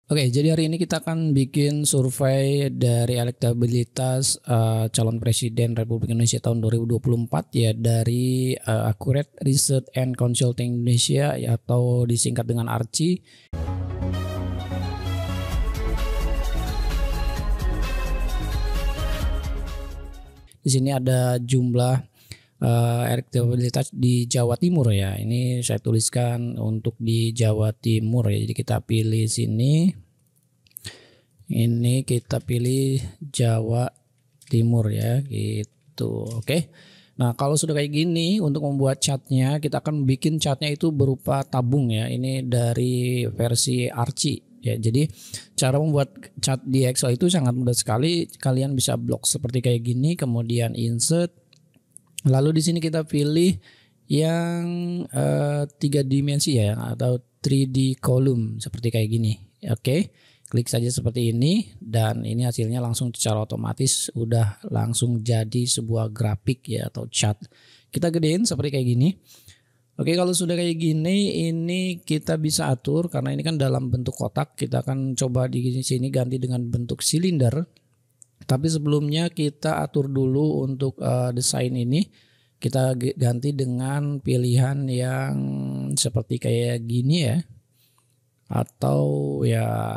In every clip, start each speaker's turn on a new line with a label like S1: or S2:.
S1: Oke, jadi hari ini kita akan bikin survei dari elektabilitas calon presiden Republik Indonesia tahun 2024 ya dari Accurate Research and Consulting Indonesia ya, atau disingkat dengan ARCI. Di sini ada jumlah elektabilitas di Jawa Timur ya. Ini saya tuliskan untuk di Jawa Timur ya. Jadi kita pilih sini. Ini kita pilih Jawa Timur ya gitu. Oke. Nah, kalau sudah kayak gini, untuk membuat chartnya kita akan bikin chartnya itu berupa tabung ya. Ini dari versi ARCI ya. Jadi cara membuat chart di Excel itu sangat mudah sekali. Kalian bisa blok seperti kayak gini, kemudian insert. Lalu di sini kita pilih yang 3 dimensi ya, atau 3D column seperti kayak gini. Oke. Klik saja seperti ini dan ini hasilnya langsung secara otomatis udah langsung jadi sebuah grafik ya, atau chart. Kita gedein seperti kayak gini. Oke, kalau sudah kayak gini ini kita bisa atur karena ini kan dalam bentuk kotak. Kita akan coba di sini ganti dengan bentuk silinder. Tapi sebelumnya kita atur dulu untuk desain ini. Kita ganti dengan pilihan yang seperti kayak gini ya. Atau ya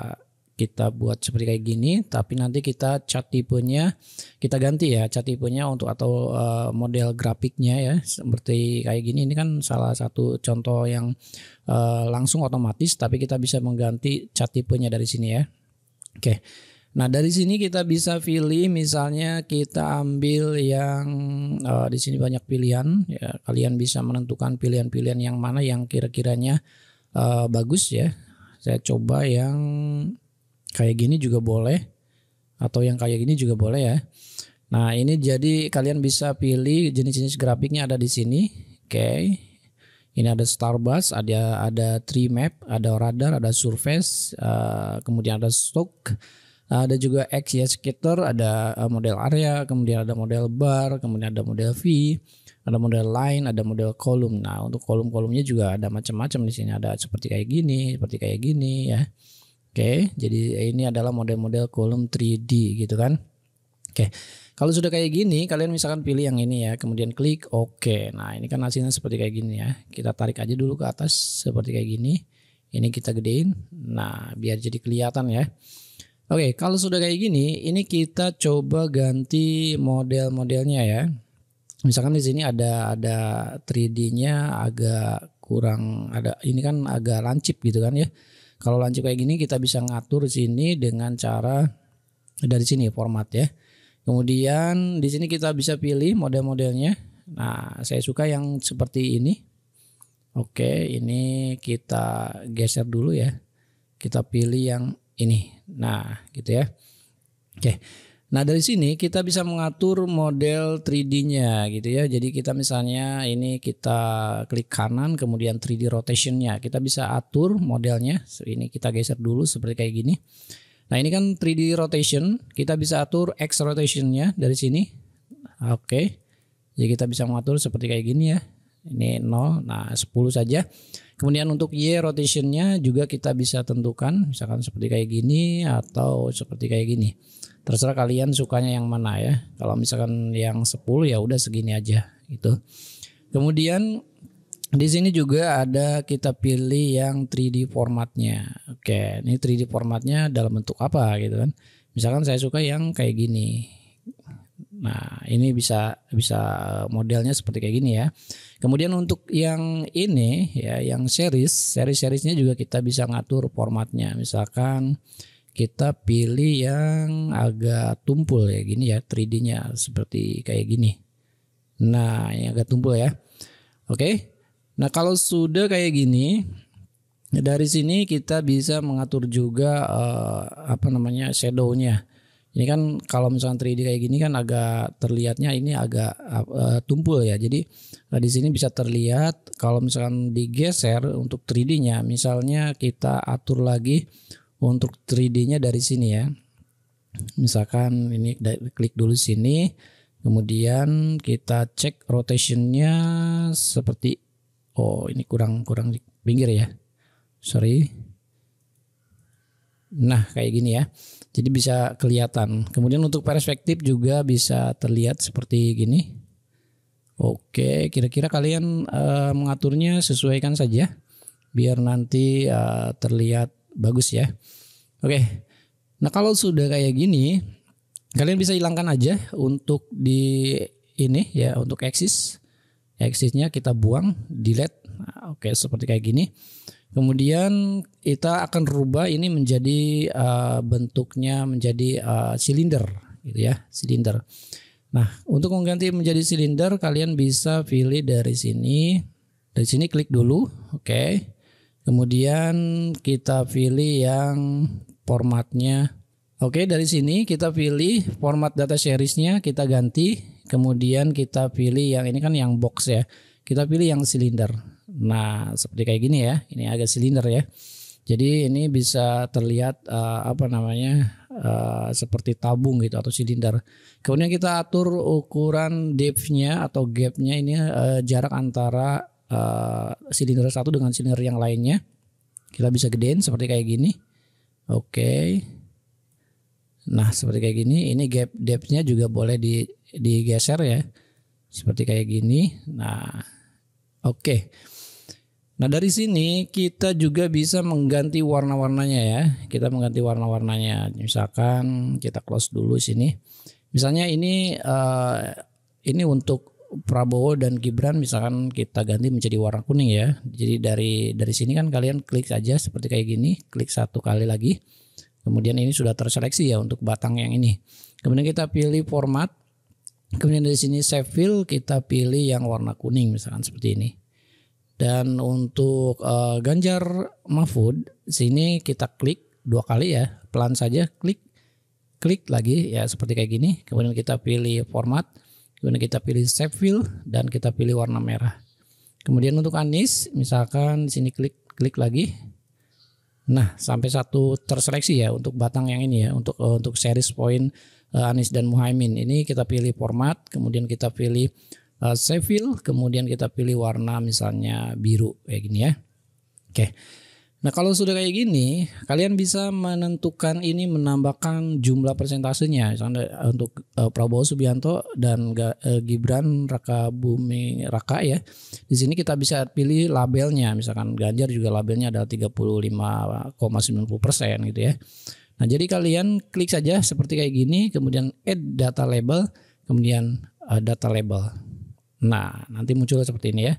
S1: kita buat seperti kayak gini, tapi nanti kita cat tipenya kita ganti ya, cat tipenya untuk atau model grafiknya ya seperti kayak gini. Ini kan salah satu contoh yang langsung otomatis, tapi kita bisa mengganti cat tipenya dari sini ya. Oke. Nah, dari sini kita bisa pilih, misalnya kita ambil yang di sini banyak pilihan ya. Kalian bisa menentukan pilihan-pilihan yang mana yang kira-kiranya bagus ya. Saya coba yang kayak gini juga boleh, atau yang kayak gini juga boleh ya. Nah, ini jadi kalian bisa pilih jenis-jenis grafiknya ada di sini. Oke. Ini ada Starbus, ada tree map, ada radar, ada surface, kemudian ada stock. Ada juga X ya, scatter, ada model area, kemudian ada model bar, kemudian ada model V, ada model line, ada model kolom. Nah, untuk kolom-kolomnya juga ada macam-macam di sini. Ada seperti kayak gini ya. Oke, jadi ini adalah model-model kolom 3D gitu kan. Oke, kalau sudah kayak gini, kalian misalkan pilih yang ini ya, kemudian klik OK. Nah, ini kan hasilnya seperti kayak gini ya. Kita tarik aja dulu ke atas seperti kayak gini. Ini kita gedein. Nah, biar jadi kelihatan ya. Oke, kalau sudah kayak gini, ini kita coba ganti model-modelnya ya. Misalkan di sini ada 3D-nya agak kurang, ada ini kan agak lancip gitu kan ya. Kalau lancip kayak gini kita bisa ngatur sini dengan cara dari sini format ya. Kemudian di sini kita bisa pilih model-modelnya. Nah, saya suka yang seperti ini. Oke, ini kita geser dulu ya. Kita pilih yang ini. Nah, gitu ya. Oke. Nah, dari sini kita bisa mengatur model 3D-nya gitu ya. Jadi kita misalnya ini kita klik kanan, kemudian 3D rotation-nya. Kita bisa atur modelnya. Ini kita geser dulu seperti kayak gini. Nah, ini kan 3D rotation. Kita bisa atur X rotation-nya dari sini. Oke. Jadi kita bisa mengatur seperti kayak gini ya. Ini 0, nah 10 saja. Kemudian untuk Y rotation-nya juga kita bisa tentukan, misalkan seperti kayak gini atau seperti kayak gini. Terserah kalian sukanya yang mana ya. Kalau misalkan yang 10 ya udah segini aja gitu. Kemudian di sini juga ada kita pilih yang 3D formatnya. Oke, ini 3D formatnya dalam bentuk apa gitu kan. Misalkan saya suka yang kayak gini. Nah, ini bisa modelnya seperti kayak gini ya. Kemudian untuk yang ini ya, yang series-seriesnya juga kita bisa ngatur formatnya. Misalkan kita pilih yang agak tumpul ya gini ya, 3D-nya seperti kayak gini. Nah, ini agak tumpul ya. Oke. Nah, kalau sudah kayak gini, dari sini kita bisa mengatur juga shadow-nya. Ini kan kalau misalnya 3D kayak gini kan agak terlihatnya ini agak tumpul ya. Jadi di sini bisa terlihat kalau misalkan digeser untuk 3D-nya, misalnya kita atur lagi untuk 3D-nya dari sini ya. Misalkan ini klik dulu sini, kemudian kita cek rotation-nya seperti ini kurang di pinggir ya. Sorry. Nah, kayak gini ya. Jadi bisa kelihatan. Kemudian untuk perspektif juga bisa terlihat seperti gini. Oke, kira-kira kalian mengaturnya sesuaikan saja biar nanti terlihat bagus ya. Oke. Nah, kalau sudah kayak gini, kalian bisa hilangkan aja untuk di ini ya, untuk Axisnya kita buang, delete. Nah, oke, seperti kayak gini. Kemudian kita akan rubah ini menjadi bentuknya menjadi silinder gitu ya, silinder. Nah, untuk mengganti menjadi silinder kalian bisa pilih dari sini. Dari sini klik dulu, oke. Kemudian kita pilih yang formatnya. Oke, dari sini kita pilih format data seriesnya, kita ganti. Kemudian kita pilih yang ini kan yang box ya. Kita pilih yang silinder. Nah, seperti kayak gini ya. Ini agak silinder ya. Jadi ini bisa terlihat seperti tabung gitu atau silinder. Kemudian kita atur ukuran depth-nya atau gap-nya ini jarak antara silinder satu dengan silinder yang lainnya. Kita bisa gedein seperti kayak gini. Oke. Nah, seperti kayak gini. Ini gap depth-nya juga boleh digeser ya. Seperti kayak gini. Nah, oke. Nah, dari sini kita juga bisa mengganti warna-warnanya ya. Kita mengganti warna-warnanya. Misalkan kita close dulu sini. Misalnya ini untuk Prabowo dan Gibran misalkan kita ganti menjadi warna kuning ya. Jadi dari sini kan kalian klik saja seperti kayak gini, klik satu kali lagi. Kemudian ini sudah terseleksi ya untuk batang yang ini. Kemudian kita pilih format. Kemudian dari sini save fill kita pilih yang warna kuning misalkan seperti ini. Dan untuk Ganjar Mahfud sini kita klik 2 kali ya, pelan saja klik lagi ya seperti kayak gini. Kemudian kita pilih format, kemudian kita pilih save fill dan kita pilih warna merah. Kemudian untuk Anies misalkan di sini klik lagi. Nah, sampai satu terseleksi ya untuk batang yang ini ya, untuk series point Anies dan Muhaimin. Ini kita pilih format, kemudian kita pilih save fill, kemudian kita pilih warna misalnya biru kayak gini ya. Oke. Nah, kalau sudah kayak gini, kalian bisa menentukan ini menambahkan jumlah persentasenya. Misalnya untuk Prabowo Subianto dan Gibran Rakabuming Raka ya. Di sini kita bisa pilih labelnya. Misalkan Ganjar juga labelnya adalah 35,90% gitu ya. Nah, jadi kalian klik saja seperti kayak gini, kemudian add data label, kemudian data label. Nah, nanti muncul seperti ini ya.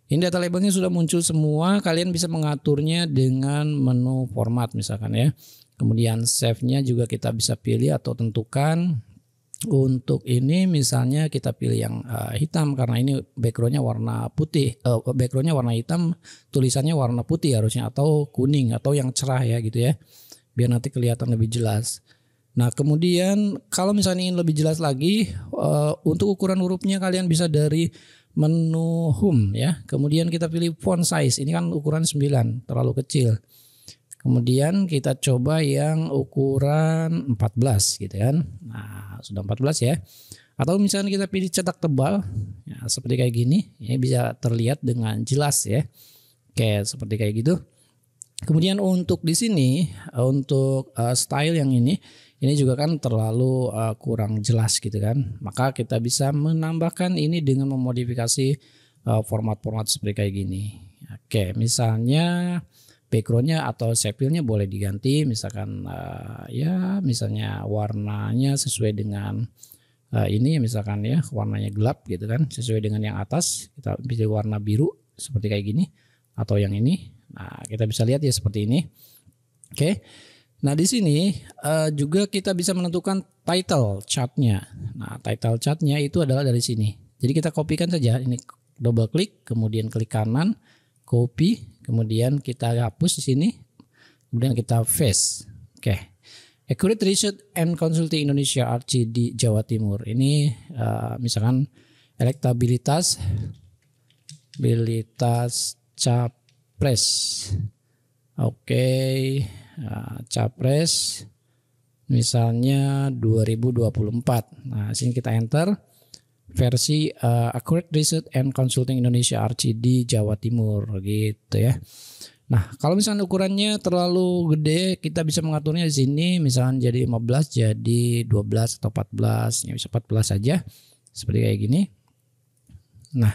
S1: Ini data labelnya sudah muncul semua. Kalian bisa mengaturnya dengan menu format misalkan ya. Kemudian save-nya juga kita bisa pilih atau tentukan. Untuk ini misalnya kita pilih yang hitam karena ini backgroundnya warna putih. Backgroundnya warna hitam, tulisannya warna putih harusnya atau kuning atau yang cerah ya gitu ya. Biar nanti kelihatan lebih jelas. Nah, kemudian kalau misalnya ingin lebih jelas lagi untuk ukuran hurufnya kalian bisa dari menu home ya. Kemudian kita pilih font size. Ini kan ukuran 9, terlalu kecil. Kemudian kita coba yang ukuran 14 gitu kan. Nah, sudah 14 ya. Atau misalnya kita pilih cetak tebal ya, seperti kayak gini. Ini bisa terlihat dengan jelas ya. Oke, seperti kayak gitu. Kemudian untuk di sini untuk style yang ini juga kan terlalu kurang jelas gitu kan. Maka kita bisa menambahkan ini dengan memodifikasi format-format seperti kayak gini. Oke, misalnya backgroundnya atau sepilnya boleh diganti. Misalkan ya misalnya warnanya sesuai dengan ini misalkan ya warnanya gelap gitu kan. Sesuai dengan yang atas kita pilih warna biru seperti kayak gini. Atau yang ini. Nah, kita bisa lihat ya seperti ini. Oke. Nah, di sini juga kita bisa menentukan title chartnya. Nah, title chartnya itu adalah dari sini. Jadi kita kopikan saja. Ini double klik, kemudian klik kanan, copy, kemudian kita hapus di sini, kemudian kita paste. Oke. Accurate Research and Consulting Indonesia RCD Jawa Timur. Ini misalkan elektabilitas capres. Oke. Capres misalnya 2024. Nah, sini kita enter versi Accurate Research and Consulting Indonesia RCD Jawa Timur gitu ya. Nah, kalau misalnya ukurannya terlalu gede, kita bisa mengaturnya di sini, misalnya jadi 15, jadi 12 atau 14, ya bisa 14 saja, seperti kayak gini. Nah,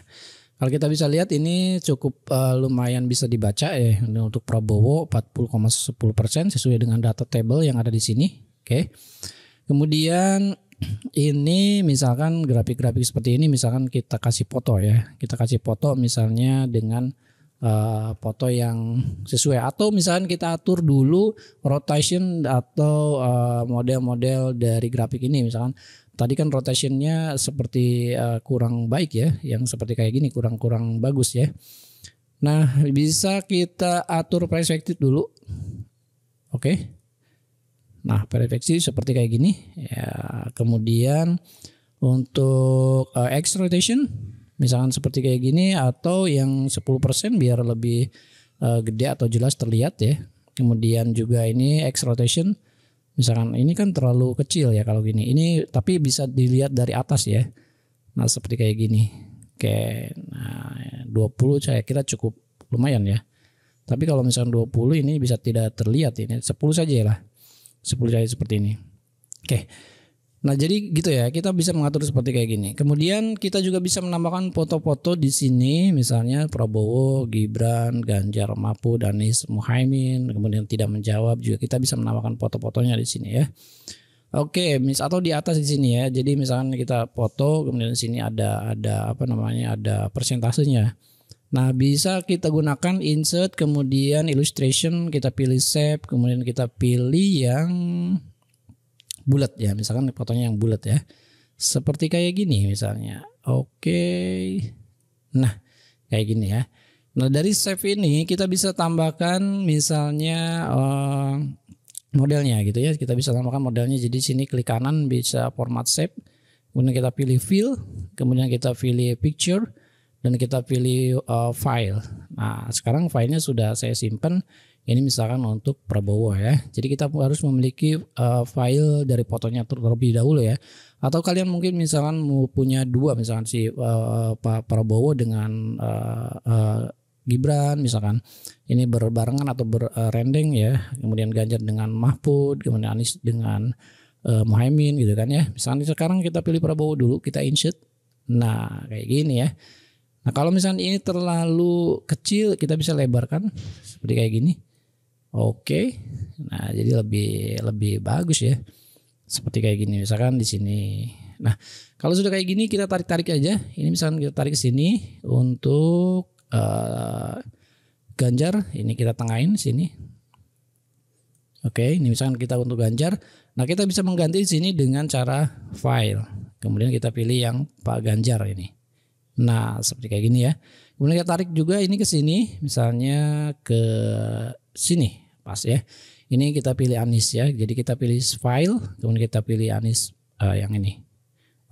S1: kalau kita bisa lihat ini cukup lumayan bisa dibaca ya untuk Prabowo 40,10% sesuai dengan data table yang ada di sini. Oke. Kemudian ini misalkan grafik-grafik seperti ini, misalkan kita kasih foto ya. Kita kasih foto misalnya dengan foto yang sesuai, atau misalkan kita atur dulu rotation atau model-model dari grafik ini. Misalkan tadi kan rotationnya seperti kurang baik ya, yang seperti kayak gini kurang bagus ya. Nah, bisa kita atur perspektif dulu. Oke. Nah, perspektif seperti kayak gini ya. Kemudian untuk X rotation misalkan seperti kayak gini, atau yang 10% biar lebih gede atau jelas terlihat ya. Kemudian juga ini X rotation, misalkan ini kan terlalu kecil ya kalau gini. Ini tapi bisa dilihat dari atas ya. Nah, seperti kayak gini. Oke, nah 20 saya kira cukup lumayan ya. Tapi kalau misalkan 20 ini bisa tidak terlihat, ini 10 saja lah. 10 saja seperti ini. Oke. Nah, jadi gitu ya, kita bisa mengatur seperti kayak gini. Kemudian kita juga bisa menambahkan foto-foto di sini, misalnya Prabowo, Gibran, Ganjar, Mahfud, Anies, Muhaimin, kemudian tidak menjawab juga kita bisa menambahkan foto-fotonya di sini ya. Oke, atau di atas di sini ya. Jadi misalkan kita foto, kemudian di sini ada ada persentasenya. Nah, bisa kita gunakan insert, kemudian illustration, kita pilih shape, kemudian kita pilih yang bulat ya, misalkan fotonya yang bulat ya, seperti kayak gini misalnya. Oke, nah kayak gini ya. Nah, dari save ini kita bisa tambahkan misalnya modelnya gitu ya, kita bisa tambahkan modelnya. Jadi sini klik kanan bisa format shape, kemudian kita pilih fill, kemudian kita pilih picture, dan kita pilih file. Nah, sekarang filenya sudah saya simpan. Ini misalkan untuk Prabowo ya. Jadi kita harus memiliki file dari fotonya terlebih dahulu ya. Atau kalian mungkin misalkan mau punya dua, misalkan si Pak Prabowo dengan Gibran misalkan. Ini berbarengan atau berrendeng ya. Kemudian Ganjar dengan Mahfud, kemudian Anies dengan Muhaimin gitu kan ya. Misalkan sekarang kita pilih Prabowo dulu, kita insert. Nah, kayak gini ya. Nah, kalau misalnya ini terlalu kecil, kita bisa lebarkan seperti kayak gini. Oke. Nah, jadi lebih bagus ya. Seperti kayak gini misalkan di sini. Nah, kalau sudah kayak gini kita tarik-tarik aja. Ini misalkan kita tarik ke sini untuk Ganjar, ini kita tengahin sini. Oke, ini misalkan kita untuk Ganjar. Nah, kita bisa mengganti di sini dengan cara file. Kemudian kita pilih yang Pak Ganjar ini. Nah, seperti kayak gini ya. Kemudian kita tarik juga ini ke sini, misalnya ke sini, pas ya. Ini kita pilih Anies ya. Jadi kita pilih file, kemudian kita pilih Anies yang ini.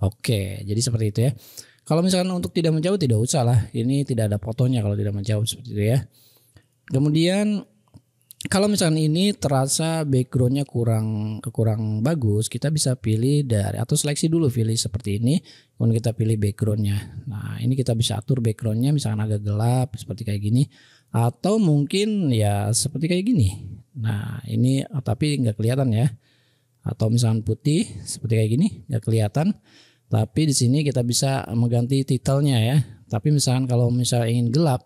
S1: Oke, jadi seperti itu ya. Kalau misalkan untuk tidak menjawab tidak usah lah. Ini tidak ada fotonya kalau tidak menjawab seperti itu ya. Kemudian kalau misalkan ini terasa backgroundnya kurang bagus, kita bisa pilih dari atau seleksi dulu, pilih seperti ini, kemudian kita pilih backgroundnya. Nah, ini kita bisa atur backgroundnya misalkan agak gelap seperti kayak gini, atau mungkin ya seperti kayak gini. Nah, ini tapi nggak kelihatan ya. Atau misalkan putih seperti kayak gini nggak kelihatan. Tapi di sini kita bisa mengganti titelnya ya. Tapi misalkan kalau misalnya ingin gelap,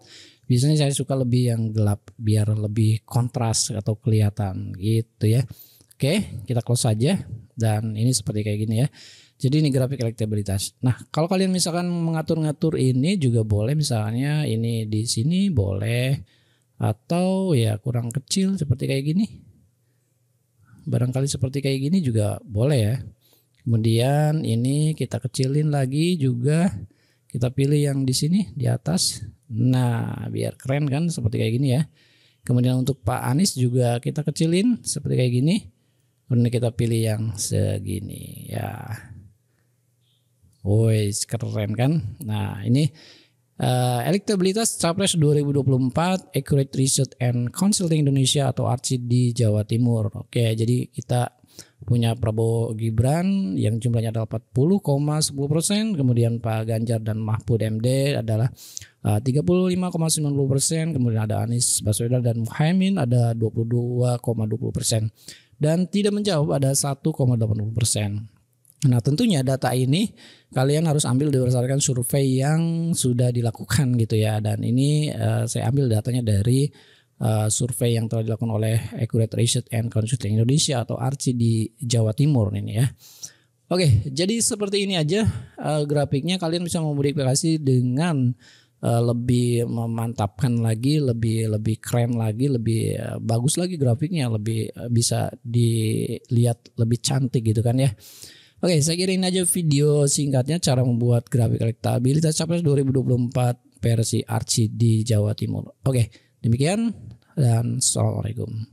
S1: biasanya saya suka lebih yang gelap biar lebih kontras atau kelihatan gitu ya. Oke, kita close saja dan ini seperti kayak gini ya. Jadi ini grafik elektabilitas. Nah, kalau kalian misalkan mengatur-ngatur ini juga boleh, misalnya ini di sini boleh, atau ya kurang kecil seperti kayak gini. Barangkali seperti kayak gini juga boleh ya. Kemudian ini kita kecilin lagi juga. Kita pilih yang di sini di atas. Nah, biar keren kan seperti kayak gini ya. Kemudian untuk Pak Anies juga kita kecilin seperti kayak gini. Kemudian kita pilih yang segini ya. Woi, keren kan? Nah, ini Elektabilitas Capres 2024 Accurate Research and Consulting Indonesia atau ARCI di Jawa Timur. Oke, jadi kita punya Prabowo Gibran yang jumlahnya adalah 40,10%, kemudian Pak Ganjar dan Mahfud MD adalah 35,90%, kemudian ada Anies Baswedan dan Muhaimin ada 22,20%, dan tidak menjawab ada 1,80%. Nah, tentunya data ini kalian harus ambil berdasarkan survei yang sudah dilakukan gitu ya. Dan ini saya ambil datanya dari survei yang telah dilakukan oleh Accurate Research and Consulting Indonesia atau ARCI di Jawa Timur ini ya. Oke, jadi seperti ini aja grafiknya. Kalian bisa memodifikasi dengan lebih memantapkan lagi, lebih keren lagi, lebih bagus lagi grafiknya, lebih bisa dilihat lebih cantik gitu kan ya. Oke, saya kirain aja video singkatnya cara membuat grafik elektabilitas Capres 2024 versi ARCI di Jawa Timur. Oke, demikian dan assalamualaikum.